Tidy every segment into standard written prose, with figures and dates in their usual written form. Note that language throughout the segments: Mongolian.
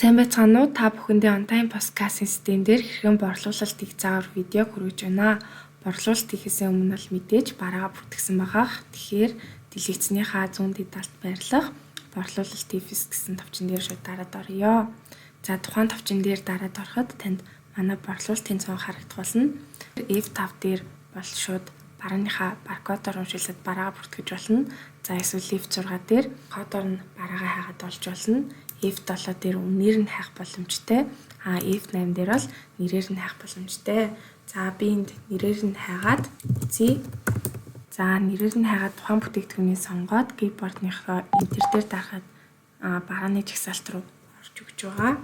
Сайн байцгаана уу? Та бүхэндээ онлайн подкастын систем дээр хэрхэн борлуулалтыг заавар видео хүргэж байна. Борлуулалт хийхээс өмнө л мэдээж бараа бүртгэсэн байгаах. Тэгэхээр дэлгэцнийхаа зүүн дэд талд байрлах борлуулалт TFS гэсэн товчон дээр шууд дараад орё. За тухайн товчон дээр дараад ороход танд манай борлуулалтын цон харагдах болно. F5 дээр бол шууд барааныхаа баркодоор уншилсад бараа бүртгэж болно. За эсвэл F6 дээр кодоор нь бараагаа хайгаад олж болно. F7 дээр үнээр нь хайх боломжтой. F8 дээр бол нэрээр нь хайх боломжтой. За би энд нэрээр нь хайгаад үзье. За нэрээр нь хайгаад тухайн бүтээгдэхүүнийг сонгоод keyboard-ныхоо enter дээр дарахад барааны жагсаалт руу орж өгч байгаа.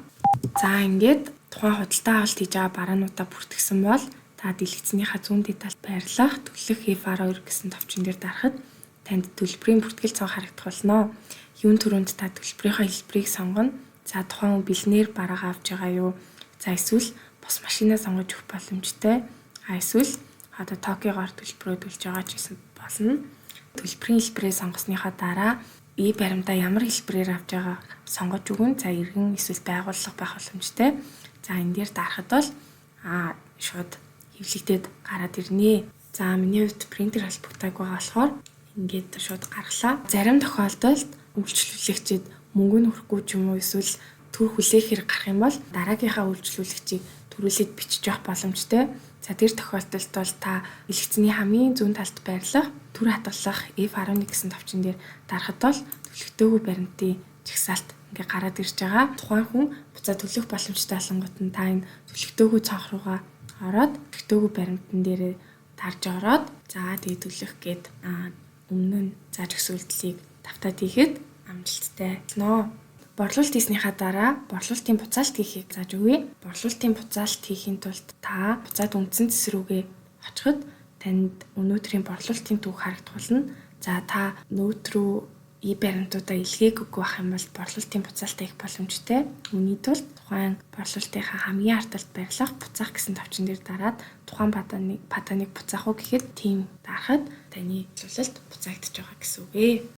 За ингээд тухайн худалдаа авалт хийж байгаа бараануудаа бүртгэсэн бол та дэлгэцнийхаа зүүн дэд талд байрлах төлөх F12 гэсэн товчон дээр дарахад танд төлбөрийн бүртгэл цон харагдах болно. Юун түрүүнд та төлбөрийнхаа хэлбэрийг сонгоно. За тухайн бэлнээр бараагаа авч байгаа юу? За эсвэл бос машинаа сонгож өгөх боломжтой. Эсвэл одоо токигоор төлбөрөө төлж байгаа ч гэсэн болно. Төлбөрийн хэлбэрээ сонгосныхаа дараа баримтаа ямар хэлбэрээр авч байгааг сонгож өгөн. За иргэн эсвэл байгууллага байх боломжтой. За энэ дээр дарахад бол шууд хэвлэгдээд гараад ирнэ. За миний хувьд принтер холбогдоогүй байгаа болохоор ингээд шууд гаргалаа. Зарим тохиолдолд үйлчлүүлэгчид мөнгө нь хүрэхгүй ч юм уу эсвэл төр хүлээх хэрэг гарах юм бол дараагийнхаа үйлчлүүлэгчийг төрүүлээд бичиж явах боломжтой. За тэр тохиолдолд бол та дэлгэцний хамгийн зүүн талд байрлах төр хатгалах F11 гэсэн товчон дээр дарахад бол төлөвлөгдөөгүй баримтын жагсаалт ингээ гараад ирж байгаа. Тухайн хүн буцаа төлөх боломжтой болонгот нь та энэ төлөвлөгдөөгүй цонх руугаа ороод төлөвлөгдөөгүй баримтан дээрээ тарж ороод за тэгээ төлөх гээд өмнө нь зааж өгсөн үйлдэлийг давтаад хийхэд амжилттай болно. Борлуулалт хийснийхаа дараа борлуулалтын буцаалт хийхийг зааж өгье. Борлуулалтын буцаалт хийхийн тулд та буцаад үндсэн цэс рүүгээ очиход танд өнөөдрийн борлуулалтын түүх харагдах болно. За та нөт рүү баримтуудаа илгээгүйгүй байх юм бол борлуулалтын буцаалтаа хийх боломжтой. Үүний тулд тухайн борлуулалтынхаа хамгийн ард талд байрлах буцаах гэсэн товчон дээр дараад тухайн паданыг буцаах уу гэхэд тийм дарахад таны борлуулалт буцаагдж байгаа гэсэн үг ээ.